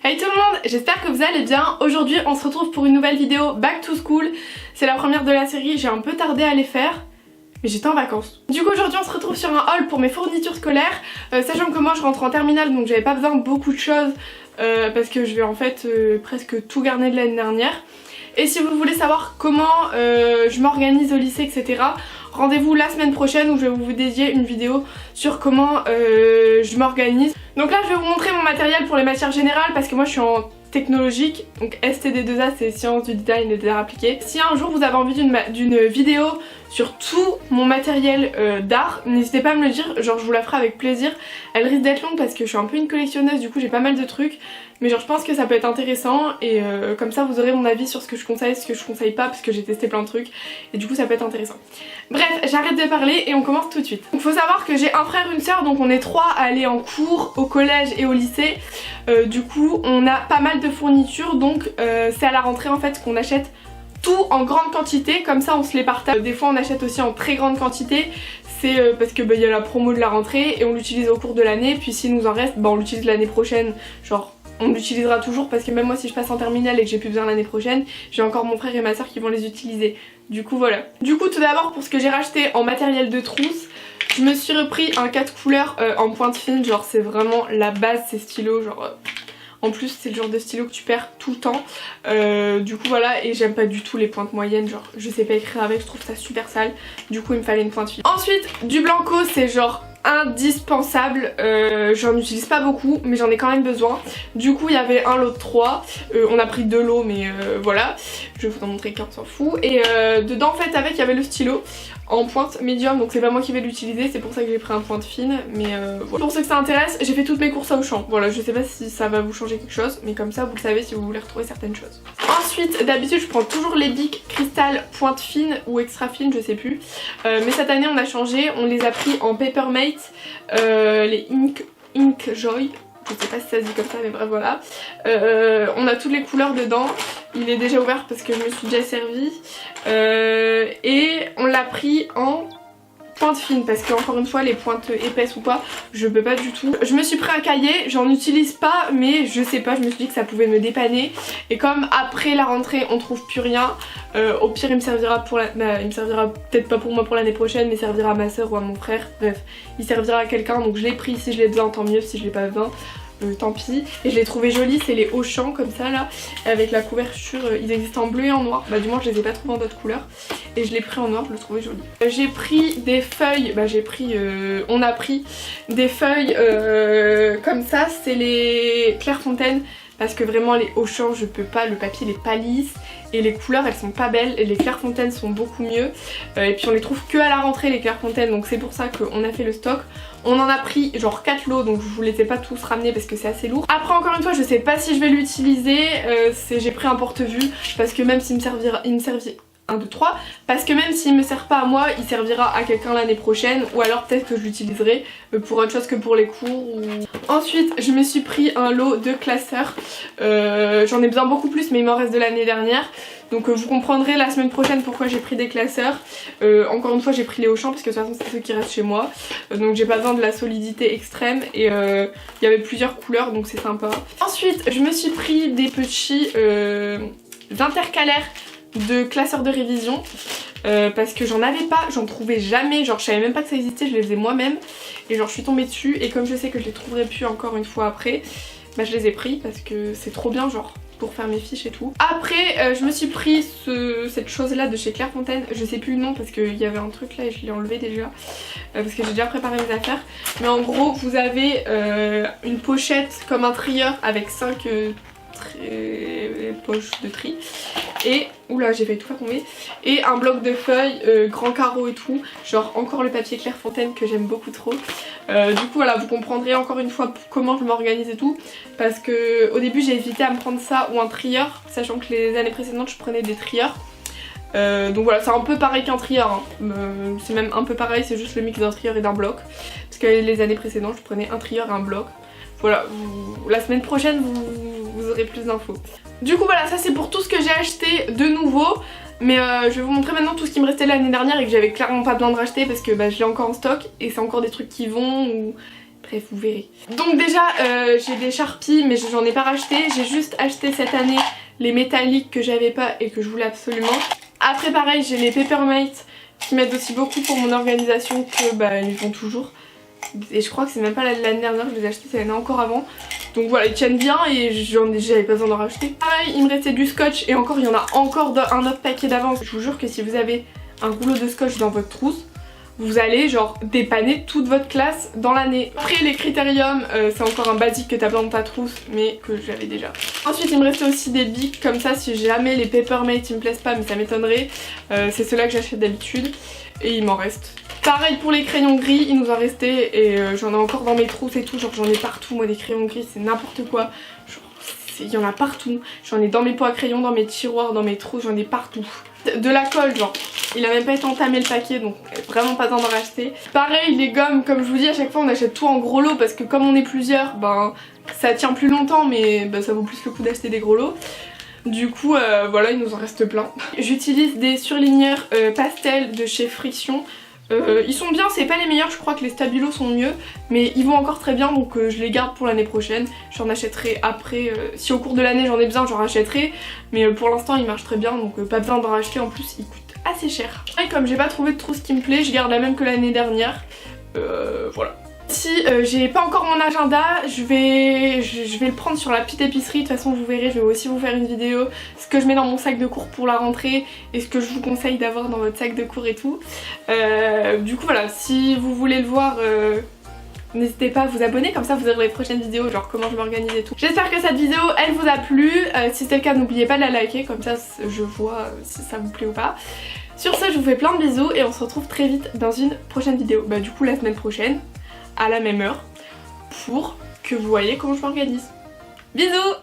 Hey tout le monde, j'espère que vous allez bien. Aujourd'hui on se retrouve pour une nouvelle vidéo Back to School. C'est la première de la série, j'ai un peu tardé à les faire, mais j'étais en vacances. Du coup aujourd'hui on se retrouve sur un haul pour mes fournitures scolaires. Sachant que moi je rentre en terminale donc j'avais pas besoin de beaucoup de choses parce que je vais en fait presque tout garder de l'année dernière. Et si vous voulez savoir comment je m'organise au lycée etc, rendez-vous la semaine prochaine où je vais vous dédier une vidéo sur comment je m'organise. Donc là je vais vous montrer mon matériel pour les matières générales parce que moi je suis en technologique, donc STD2A c'est sciences du design et des arts appliqués. Si un jour vous avez envie d'une vidéo sur tout mon matériel d'art, n'hésitez pas à me le dire, genre je vous la ferai avec plaisir. Elle risque d'être longue parce que je suis un peu une collectionneuse, du coup j'ai pas mal de trucs, mais genre je pense que ça peut être intéressant et comme ça vous aurez mon avis sur ce que je conseille, ce que je conseille pas, parce que j'ai testé plein de trucs et du coup ça peut être intéressant. Bref, j'arrête de parler et on commence tout de suite. Il faut savoir que j'ai un frère, une soeur, donc on est trois à aller en cours au collège et au lycée. Du coup on a pas mal de fournitures, donc c'est à la rentrée en fait qu'on achète tout en grande quantité, comme ça on se les partage. Des fois on achète aussi en très grande quantité, c'est parce que y a la promo de la rentrée et on l'utilise au cours de l'année, puis s'il nous en reste on l'utilise l'année prochaine, genre on l'utilisera toujours parce que même moi si je passe en terminale et que j'ai plus besoin l'année prochaine, j'ai encore mon frère et ma soeur qui vont les utiliser. Du coup voilà. Du coup tout d'abord pour ce que j'ai racheté en matériel de trousse, je me suis repris un 4 couleurs en pointe fine, genre c'est vraiment la base ces stylos, genre en plus c'est le genre de stylo que tu perds tout le temps. Du coup voilà, et j'aime pas du tout les pointes moyennes, genre je sais pas écrire avec, je trouve ça super sale. Du coup il me fallait une pointe fine. Ensuite du blanco, c'est genre indispensable, j'en utilise pas beaucoup mais j'en ai quand même besoin. Du coup il y avait un lot de 3, on a pris 2 lots mais voilà, je vais vous en montrer qu'un, on s'en fout. Et dedans en fait avec il y avait le stylo en pointe médium, donc c'est pas moi qui vais l'utiliser, c'est pour ça que j'ai pris un pointe fine, mais voilà. Pour ceux que ça intéresse, j'ai fait toutes mes courses à Auchan, voilà, je sais pas si ça va vous changer quelque chose, mais comme ça vous le savez si vous voulez retrouver certaines choses. Ensuite, d'habitude je prends toujours les Bic Cristal pointe fine ou extra fine, je sais plus, mais cette année on a changé, on les a pris en Papermate, les Ink Joy. Je sais pas si ça se dit comme ça mais bref voilà. On a toutes les couleurs dedans. Il est déjà ouvert parce que je me suis déjà servi. Et on l'a pris en pointe fine parce que encore une fois les pointes épaisses ou pas je peux pas du tout. Je me suis pris un cahier, j'en utilise pas mais je sais pas, je me suis dit que ça pouvait me dépanner. Et comme après la rentrée on trouve plus rien, au pire il me servira pour il me servira peut-être pas pour moi pour l'année prochaine, mais il servira à ma soeur ou à mon frère. Bref, il servira à quelqu'un, donc je l'ai pris, si je l'ai besoin tant mieux, si je l'ai pas besoin tant pis. Et je l'ai trouvé joli, c'est les Auchan comme ça là, avec la couverture, ils existent en bleu et en noir, bah du moins je les ai pas trouvés en d'autres couleurs et je l'ai pris en noir, je le trouvais joli. J'ai pris des feuilles, bah j'ai pris, on a pris des feuilles comme ça, c'est les Clairefontaine parce que vraiment les Auchan je peux pas, le papier il est pas lisse et les couleurs elles sont pas belles, et les Clairefontaine sont beaucoup mieux et puis on les trouve que à la rentrée les Clairefontaine, donc c'est pour ça qu'on a fait le stock. On en a pris genre 4 lots, donc je vous les ai pas tous ramenés parce que c'est assez lourd. Après encore une fois je sais pas si je vais l'utiliser, j'ai pris un porte-vue parce que même s'il me servira, 1, 2, 3, parce que même s'il me sert pas à moi, il servira à quelqu'un l'année prochaine, ou alors peut-être que je l'utiliserai pour autre chose que pour les cours ou... Ensuite je me suis pris un lot de classeurs, j'en ai besoin beaucoup plus mais il m'en reste de l'année dernière, donc vous comprendrez la semaine prochaine pourquoi j'ai pris des classeurs. Encore une fois j'ai pris les Auchan parce que de toute façon c'est ceux qui restent chez moi, donc j'ai pas besoin de la solidité extrême et il y avait plusieurs couleurs donc c'est sympa. Ensuite je me suis pris des petits intercalaires de classeurs de révision parce que j'en avais pas, j'en trouvais jamais, genre je savais même pas que ça existait, je les faisais moi-même et genre je suis tombée dessus et comme je sais que je les trouverai plus encore une fois après, bah je les ai pris parce que c'est trop bien genre pour faire mes fiches et tout. Après je me suis pris cette chose là de chez Clairefontaine, je sais plus le nom parce qu'il y avait un truc là et je l'ai enlevé déjà parce que j'ai déjà préparé mes affaires, mais en gros vous avez une pochette comme un trieur avec 5 poches de tri et oula j'ai failli tout faire tomber, et un bloc de feuilles grand carreau et tout, genre encore le papier Clairefontaine que j'aime beaucoup trop. Du coup voilà, vous comprendrez encore une fois comment je m'organise et tout, parce que au début j'ai hésité à me prendre ça ou un trieur, sachant que les années précédentes je prenais des trieurs. Donc voilà, c'est un peu pareil qu'un trieur, hein. C'est même un peu pareil, c'est juste le mix d'un trieur et d'un bloc, parce que les années précédentes je prenais un trieur et un bloc. Voilà, la semaine prochaine vous aurez plus d'infos. Du coup voilà, ça c'est pour tout ce que j'ai acheté de nouveau. Mais je vais vous montrer maintenant tout ce qui me restait l'année dernière et que j'avais clairement pas besoin de racheter parce que bah, je l'ai encore en stock et c'est encore des trucs qui vont ou Bref, vous verrez. Donc déjà, j'ai des Sharpies, mais j'en ai pas racheté. J'ai juste acheté cette année les métalliques que j'avais pas et que je voulais absolument. Après pareil, j'ai les Papermate qui m'aident aussi beaucoup pour mon organisation, que bah ils font toujours. Et je crois que c'est même pas l'année dernière que je les ai achetés, c'est l'année encore avant. Donc voilà, ils tiennent bien et j'avais pas besoin d'en racheter. Pareil, il me restait du scotch et encore, il y en a encore un autre paquet d'avance. Je vous jure que si vous avez un rouleau de scotch dans votre trousse, vous allez genre dépanner toute votre classe dans l'année. Après les critériums, c'est encore un basique que t'as besoin dans ta trousse, mais que j'avais déjà. Ensuite il me restait aussi des bics comme ça si jamais les Papermate ils me plaisent pas, mais ça m'étonnerait. C'est ceux-là que j'achète d'habitude et il m'en reste. Pareil pour les crayons gris, il nous en restait et j'en ai encore dans mes trousses et tout, genre j'en ai partout, moi des crayons gris c'est n'importe quoi. Genre il y en a partout, j'en ai dans mes pots à crayons, dans mes tiroirs, dans mes trousses, j'en ai partout. De la colle genre, il a même pas été entamé le paquet donc vraiment pas besoin d'en racheter. Pareil les gommes, comme je vous dis à chaque fois on achète tout en gros lot parce que comme on est plusieurs, ben ça tient plus longtemps mais ben, ça vaut plus le coup d'acheter des gros lots. Du coup voilà, il nous en reste plein. J'utilise des surligneurs pastel de chez Friction. Ils sont bien, c'est pas les meilleurs, je crois que les Stabilo sont mieux, mais ils vont encore très bien donc je les garde pour l'année prochaine. J'en achèterai après, si au cours de l'année j'en ai besoin j'en rachèterai, mais pour l'instant ils marchent très bien donc pas besoin d'en racheter, en plus ils coûtent assez cher. Et comme j'ai pas trouvé de trousse qui me plaît, je garde la même que l'année dernière, voilà. Si j'ai pas encore mon agenda, je vais le prendre sur la petite épicerie. De toute façon vous verrez, je vais aussi vous faire une vidéo ce que je mets dans mon sac de cours pour la rentrée et ce que je vous conseille d'avoir dans votre sac de cours et tout. Du coup voilà, si vous voulez le voir, n'hésitez pas à vous abonner, comme ça vous aurez les prochaines vidéos, genre comment je m'organise et tout. J'espère que cette vidéo elle vous a plu, si c'est le cas n'oubliez pas de la liker, comme ça je vois si ça vous plaît ou pas. Sur ce je vous fais plein de bisous et on se retrouve très vite dans une prochaine vidéo, bah du coup la semaine prochaine à la même heure pour que vous voyez comment je m'organise. Bisous!